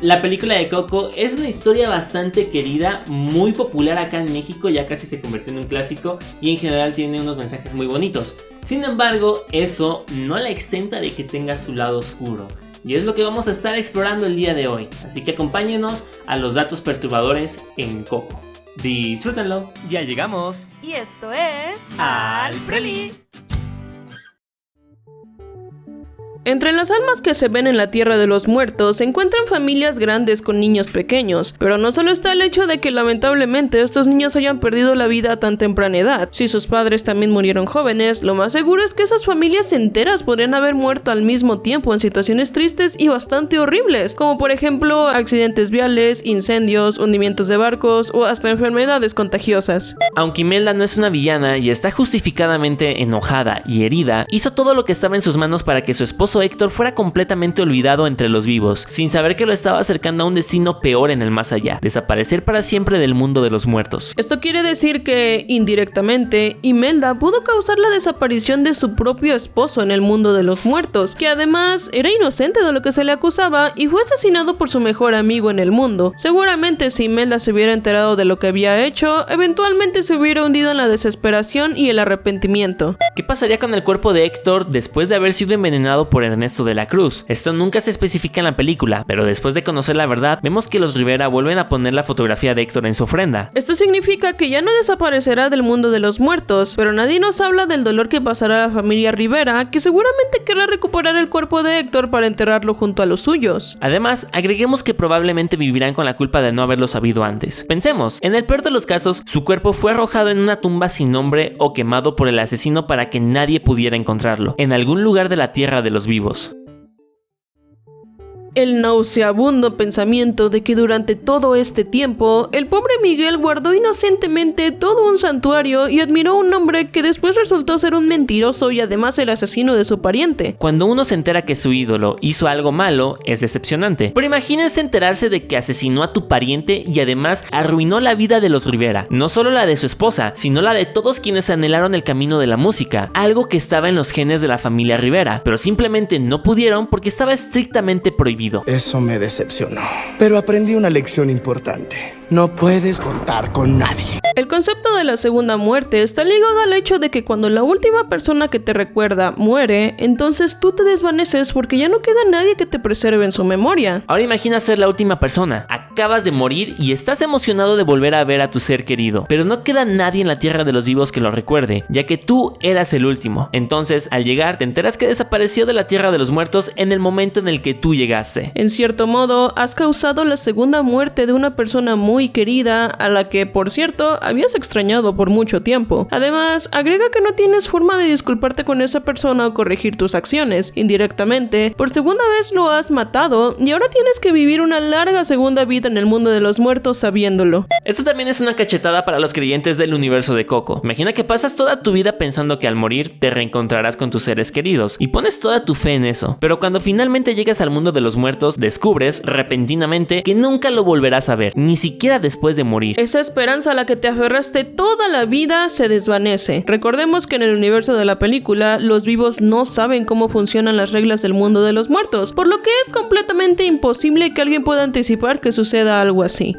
La película de Coco es una historia bastante querida, muy popular acá en México, ya casi se convirtió en un clásico y en general tiene unos mensajes muy bonitos. Sin embargo, eso no la exenta de que tenga su lado oscuro. Y es lo que vamos a estar explorando el día de hoy. Así que acompáñenos a los datos perturbadores en Coco. Disfrútenlo. Ya llegamos. Y esto es... Al Preli. Entre las almas que se ven en la tierra de los muertos se encuentran familias grandes con niños pequeños, pero no solo está el hecho de que lamentablemente estos niños hayan perdido la vida a tan temprana edad. Si sus padres también murieron jóvenes, lo más seguro es que esas familias enteras podrían haber muerto al mismo tiempo en situaciones tristes y bastante horribles, como por ejemplo accidentes viales, incendios, hundimientos de barcos o hasta enfermedades contagiosas. Aunque Imelda no es una villana y está justificadamente enojada y herida, hizo todo lo que estaba en sus manos para que su esposo Héctor fuera completamente olvidado entre los vivos, sin saber que lo estaba acercando a un destino peor en el más allá, desaparecer para siempre del mundo de los muertos. Esto quiere decir que, indirectamente, Imelda pudo causar la desaparición de su propio esposo en el mundo de los muertos, que además era inocente de lo que se le acusaba y fue asesinado por su mejor amigo en el mundo. Seguramente si Imelda se hubiera enterado de lo que había hecho, eventualmente se hubiera hundido en la desesperación y el arrepentimiento. ¿Qué pasaría con el cuerpo de Héctor después de haber sido envenenado por Ernesto de la Cruz? Esto nunca se especifica en la película, pero después de conocer la verdad, vemos que los Rivera vuelven a poner la fotografía de Héctor en su ofrenda. Esto significa que ya no desaparecerá del mundo de los muertos, pero nadie nos habla del dolor que pasará a la familia Rivera, que seguramente querrá recuperar el cuerpo de Héctor para enterrarlo junto a los suyos. Además, agreguemos que probablemente vivirán con la culpa de no haberlo sabido antes. Pensemos, en el peor de los casos, su cuerpo fue arrojado en una tumba sin nombre o quemado por el asesino para que nadie pudiera encontrarlo, en algún lugar de la tierra de los vivos. El nauseabundo pensamiento de que durante todo este tiempo, el pobre Miguel guardó inocentemente todo un santuario y admiró a un hombre que después resultó ser un mentiroso y además el asesino de su pariente. Cuando uno se entera que su ídolo hizo algo malo, es decepcionante. Pero imagínense enterarse de que asesinó a tu pariente y además arruinó la vida de los Rivera. No solo la de su esposa, sino la de todos quienes anhelaron el camino de la música, algo que estaba en los genes de la familia Rivera, pero simplemente no pudieron porque estaba estrictamente prohibido. Eso me decepcionó, pero aprendí una lección importante. No puedes contar con nadie. El concepto de la segunda muerte está ligado al hecho de que cuando la última persona que te recuerda muere, entonces tú te desvaneces porque ya no queda nadie que te preserve en su memoria. Ahora imagina ser la última persona. Acabas de morir y estás emocionado de volver a ver a tu ser querido, pero no queda nadie en la tierra de los vivos que lo recuerde, ya que tú eras el último. Entonces, al llegar, te enteras que desapareció de la tierra de los muertos en el momento en el que tú llegaste. En cierto modo, has causado la segunda muerte de una persona muy querida, a la que, por cierto, habías extrañado por mucho tiempo. Además, agrega que no tienes forma de disculparte con esa persona o corregir tus acciones. Indirectamente, por segunda vez lo has matado y ahora tienes que vivir una larga segunda vida en el mundo de los muertos sabiéndolo. Esto también es una cachetada para los creyentes del universo de Coco. Imagina que pasas toda tu vida pensando que al morir te reencontrarás con tus seres queridos y pones toda tu fe en eso. Pero cuando finalmente llegas al mundo de los muertos, descubres repentinamente que nunca lo volverás a ver, ni siquiera después de morir. Esa esperanza a la que te aferraste toda la vida se desvanece. Recordemos que en el universo de la película, los vivos no saben cómo funcionan las reglas del mundo de los muertos, por lo que es completamente imposible que alguien pueda anticipar que suceda algo así.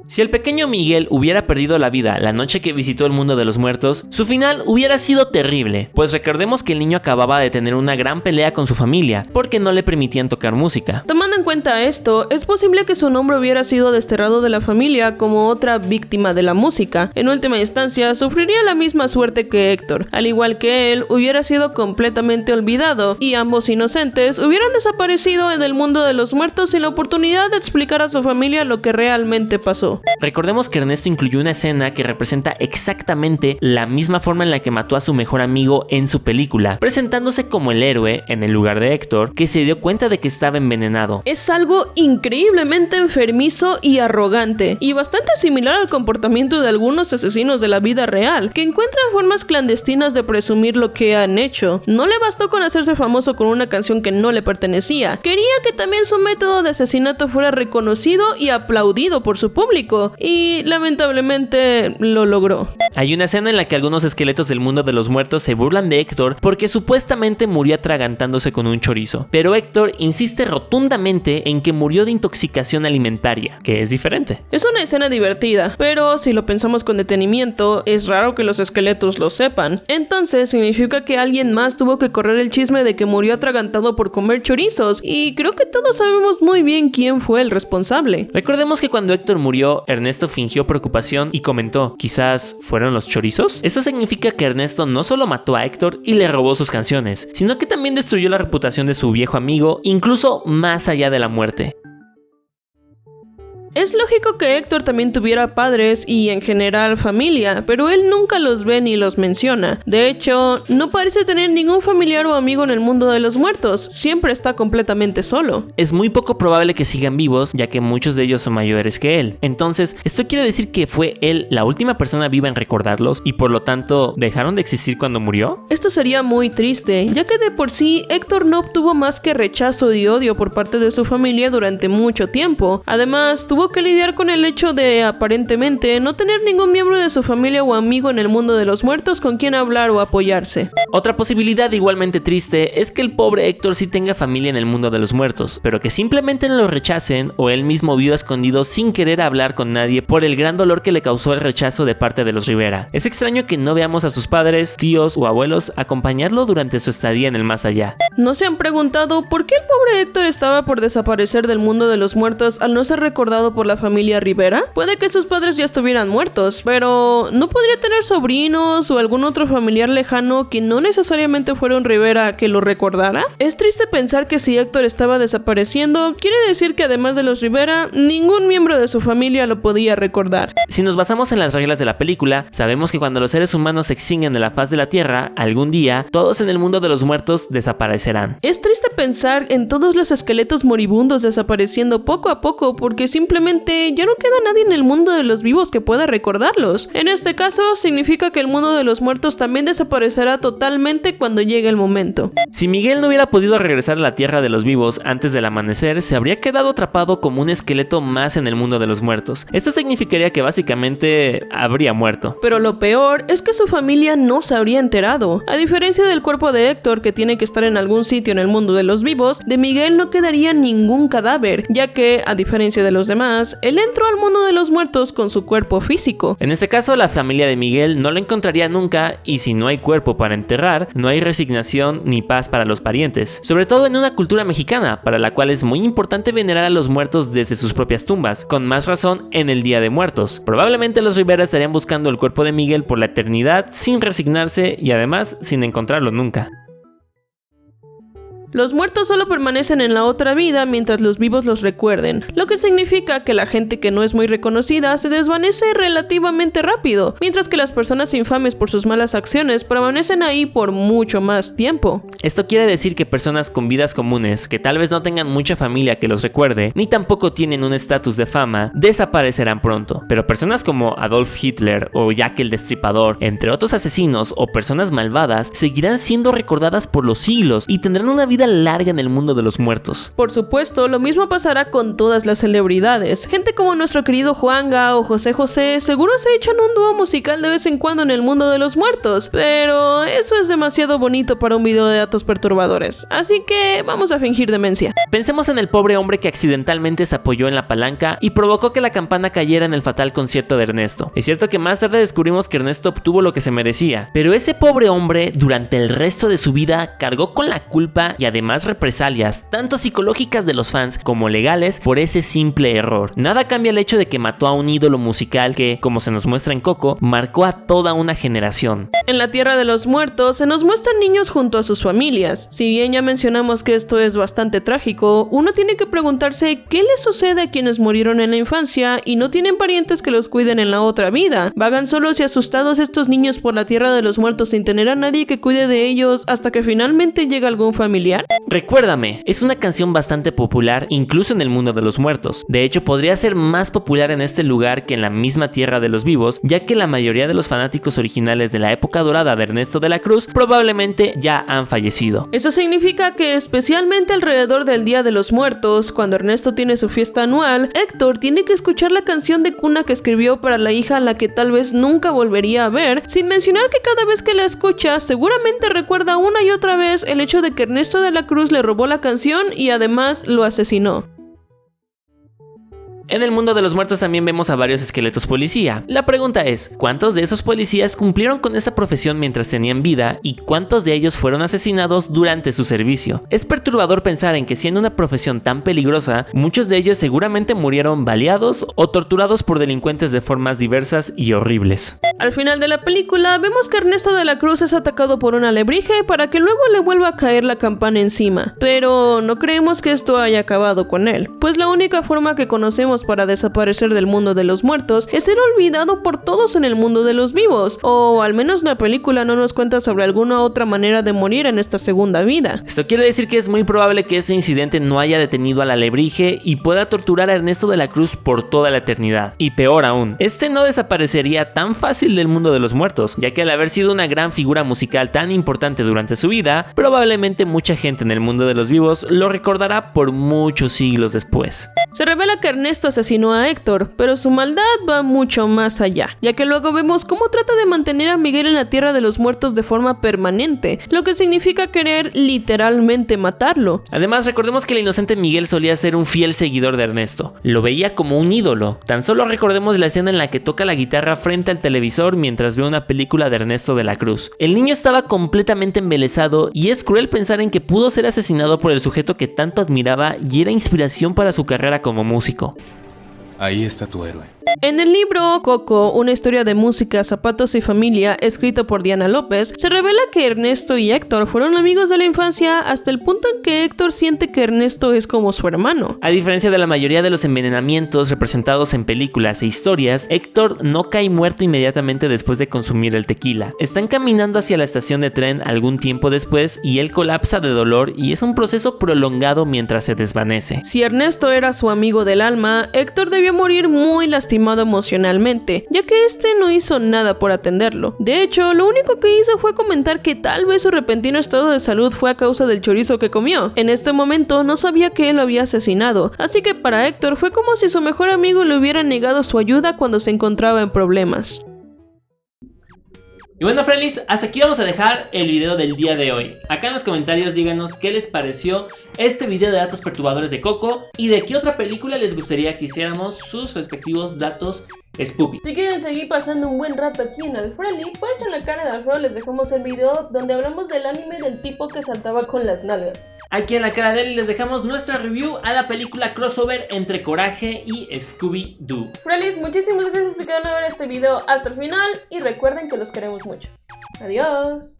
Si el pequeño Miguel hubiera perdido la vida la noche que visitó el mundo de los muertos, su final hubiera sido terrible, pues recordemos que el niño acababa de tener una gran pelea con su familia, porque no le permitían tocar música. Tomando en cuenta esto, es posible que su nombre hubiera sido desterrado de la familia como otra víctima de la música. En última instancia, sufriría la misma suerte que Héctor. Al igual que él, hubiera sido completamente olvidado, y ambos inocentes hubieran desaparecido en el mundo de los muertos sin la oportunidad de explicar a su familia lo que realmente pasó. Recordemos que Ernesto incluyó una escena que representa exactamente la misma forma en la que mató a su mejor amigo en su película, presentándose como el héroe en el lugar de Héctor, que se dio cuenta de que estaba envenenado. Es algo increíblemente enfermizo y arrogante, y bastante similar al comportamiento de algunos asesinos de la vida real, que encuentran formas clandestinas de presumir lo que han hecho. No le bastó con hacerse famoso con una canción que no le pertenecía, quería que también su método de asesinato fuera reconocido y aplaudido por su público, y lamentablemente lo logró. Hay una escena en la que algunos esqueletos del mundo de los muertos se burlan de Héctor porque supuestamente murió atragantándose con un chorizo, pero Héctor insiste rotundamente consiste en que murió de intoxicación alimentaria, que es diferente. Es una escena divertida, pero si lo pensamos con detenimiento, es raro que los esqueletos lo sepan. Entonces significa que alguien más tuvo que correr el chisme de que murió atragantado por comer chorizos, y creo que todos sabemos muy bien quién fue el responsable. Recordemos que cuando Héctor murió, Ernesto fingió preocupación y comentó, ¿quizás fueron los chorizos? Eso significa que Ernesto no solo mató a Héctor y le robó sus canciones, sino que también destruyó la reputación de su viejo amigo, incluso más allá de la muerte. Es lógico que Héctor también tuviera padres y en general familia, pero él nunca los ve ni los menciona. De hecho, no parece tener ningún familiar o amigo en el mundo de los muertos, siempre está completamente solo. Es muy poco probable que sigan vivos, ya que muchos de ellos son mayores que él. Entonces, esto quiere decir que fue él la última persona viva en recordarlos y por lo tanto, ¿dejaron de existir cuando murió? Esto sería muy triste, ya que de por sí Héctor no obtuvo más que rechazo y odio por parte de su familia durante mucho tiempo. Además, tuvo que lidiar con el hecho de, aparentemente, no tener ningún miembro de su familia o amigo en el mundo de los muertos con quien hablar o apoyarse. Otra posibilidad igualmente triste es que el pobre Héctor sí tenga familia en el mundo de los muertos, pero que simplemente lo rechacen o él mismo viva escondido sin querer hablar con nadie por el gran dolor que le causó el rechazo de parte de los Rivera. Es extraño que no veamos a sus padres, tíos o abuelos acompañarlo durante su estadía en el más allá. ¿No se han preguntado por qué el pobre Héctor estaba por desaparecer del mundo de los muertos al no ser recordado por la familia Rivera? Puede que sus padres ya estuvieran muertos, pero ¿no podría tener sobrinos o algún otro familiar lejano que no necesariamente fuera un Rivera que lo recordara? Es triste pensar que si Héctor estaba desapareciendo, quiere decir que además de los Rivera, ningún miembro de su familia lo podía recordar. Si nos basamos en las reglas de la película, sabemos que cuando los seres humanos se extinguen de la faz de la Tierra, algún día, todos en el mundo de los muertos desaparecerán. Es triste pensar en todos los esqueletos moribundos desapareciendo poco a poco porque simplemente ya no queda nadie en el mundo de los vivos que pueda recordarlos. En este caso, significa que el mundo de los muertos también desaparecerá totalmente cuando llegue el momento. Si Miguel no hubiera podido regresar a la Tierra de los vivos antes del amanecer, se habría quedado atrapado como un esqueleto más en el mundo de los muertos. Esto significaría que básicamente habría muerto. Pero lo peor es que su familia no se habría enterado. A diferencia del cuerpo de Héctor, que tiene que estar en algún sitio en el mundo de los vivos, de Miguel no quedaría ningún cadáver, ya que, a diferencia de los demás, él entró al mundo de los muertos con su cuerpo físico. En ese caso, la familia de Miguel no lo encontraría nunca, y si no hay cuerpo para enterrar, no hay resignación ni paz para los parientes. Sobre todo en una cultura mexicana, para la cual es muy importante venerar a los muertos desde sus propias tumbas, con más razón en el Día de Muertos. Probablemente los Rivera estarían buscando el cuerpo de Miguel por la eternidad sin resignarse y además sin encontrarlo nunca. Los muertos solo permanecen en la otra vida mientras los vivos los recuerden, lo que significa que la gente que no es muy reconocida se desvanece relativamente rápido, mientras que las personas infames por sus malas acciones permanecen ahí por mucho más tiempo. Esto quiere decir que personas con vidas comunes, que tal vez no tengan mucha familia que los recuerde, ni tampoco tienen un estatus de fama, desaparecerán pronto. Pero personas como Adolf Hitler o Jack el Destripador, entre otros asesinos o personas malvadas, seguirán siendo recordadas por los siglos y tendrán una vida larga en el mundo de los muertos. Por supuesto, lo mismo pasará con todas las celebridades. Gente como nuestro querido Juanga o José José seguro se echan un dúo musical de vez en cuando en el mundo de los muertos, pero eso es demasiado bonito para un video de datos perturbadores, así que vamos a fingir demencia. Pensemos en el pobre hombre que accidentalmente se apoyó en la palanca y provocó que la campana cayera en el fatal concierto de Ernesto. Es cierto que más tarde descubrimos que Ernesto obtuvo lo que se merecía, pero ese pobre hombre durante el resto de su vida cargó con la culpa y además represalias, tanto psicológicas de los fans como legales, por ese simple error. Nada cambia el hecho de que mató a un ídolo musical que, como se nos muestra en Coco, marcó a toda una generación. En la Tierra de los Muertos se nos muestran niños junto a sus familias. Si bien ya mencionamos que esto es bastante trágico, uno tiene que preguntarse qué les sucede a quienes murieron en la infancia y no tienen parientes que los cuiden en la otra vida. Vagan solos y asustados estos niños por la Tierra de los Muertos sin tener a nadie que cuide de ellos hasta que finalmente llega algún familiar. Recuérdame, es una canción bastante popular incluso en el mundo de los muertos. De hecho, podría ser más popular en este lugar que en la misma Tierra de los Vivos, ya que la mayoría de los fanáticos originales de la época dorada de Ernesto de la Cruz probablemente ya han fallecido. Eso significa que especialmente alrededor del Día de los Muertos, cuando Ernesto tiene su fiesta anual, Héctor tiene que escuchar la canción de cuna que escribió para la hija a la que tal vez nunca volvería a ver, sin mencionar que cada vez que la escucha seguramente recuerda una y otra vez el hecho de que Ernesto de la Cruz le robó la canción y además lo asesinó. En el mundo de los muertos también vemos a varios esqueletos policía. La pregunta es, ¿cuántos de esos policías cumplieron con esta profesión mientras tenían vida y cuántos de ellos fueron asesinados durante su servicio? Es perturbador pensar en que siendo una profesión tan peligrosa, muchos de ellos seguramente murieron baleados o torturados por delincuentes de formas diversas y horribles. Al final de la película vemos que Ernesto de la Cruz es atacado por un alebrije para que luego le vuelva a caer la campana encima, pero no creemos que esto haya acabado con él, pues la única forma que conocemos para desaparecer del mundo de los muertos es ser olvidado por todos en el mundo de los vivos, o al menos la película no nos cuenta sobre alguna otra manera de morir en esta segunda vida. Esto quiere decir que es muy probable que este incidente no haya detenido al alebrije y pueda torturar a Ernesto de la Cruz por toda la eternidad. Y peor aún, este no desaparecería tan fácil del mundo de los muertos, ya que al haber sido una gran figura musical tan importante durante su vida, probablemente mucha gente en el mundo de los vivos lo recordará por muchos siglos después. Se revela que Ernesto asesinó a Héctor, pero su maldad va mucho más allá, ya que luego vemos cómo trata de mantener a Miguel en la tierra de los muertos de forma permanente, lo que significa querer literalmente matarlo. Además, recordemos que el inocente Miguel solía ser un fiel seguidor de Ernesto, lo veía como un ídolo. Tan solo recordemos la escena en la que toca la guitarra frente al televisor mientras ve una película de Ernesto de la Cruz. El niño estaba completamente embelesado y es cruel pensar en que pudo ser asesinado por el sujeto que tanto admiraba y era inspiración para su carrera como músico. Ahí está tu héroe. En el libro Coco, una historia de música, zapatos y familia, escrito por Diana López, se revela que Ernesto y Héctor fueron amigos de la infancia hasta el punto en que Héctor siente que Ernesto es como su hermano. A diferencia de la mayoría de los envenenamientos representados en películas e historias, Héctor no cae muerto inmediatamente después de consumir el tequila. Están caminando hacia la estación de tren algún tiempo después y él colapsa de dolor y es un proceso prolongado mientras se desvanece. Si Ernesto era su amigo del alma, Héctor debió morir muy lastimado emocionalmente, ya que este no hizo nada por atenderlo. De hecho, lo único que hizo fue comentar que tal vez su repentino estado de salud fue a causa del chorizo que comió. En este momento no sabía que él lo había asesinado, así que para Héctor fue como si su mejor amigo le hubiera negado su ayuda cuando se encontraba en problemas. Y bueno, friendlies, hasta aquí vamos a dejar el video del día de hoy. Acá en los comentarios díganos qué les pareció este video de datos perturbadores de Coco y de qué otra película les gustaría que hiciéramos sus respectivos datos spooky. Si quieren seguir pasando un buen rato aquí en Alfreli, pues en la cara de Alfredo les dejamos el video donde hablamos del anime del tipo que saltaba con las nalgas. Aquí en la cara de él les dejamos nuestra review a la película crossover entre Coraje y Scooby-Doo. Frelis, muchísimas gracias si quedaron a ver este video hasta el final y recuerden que los queremos mucho. Adiós.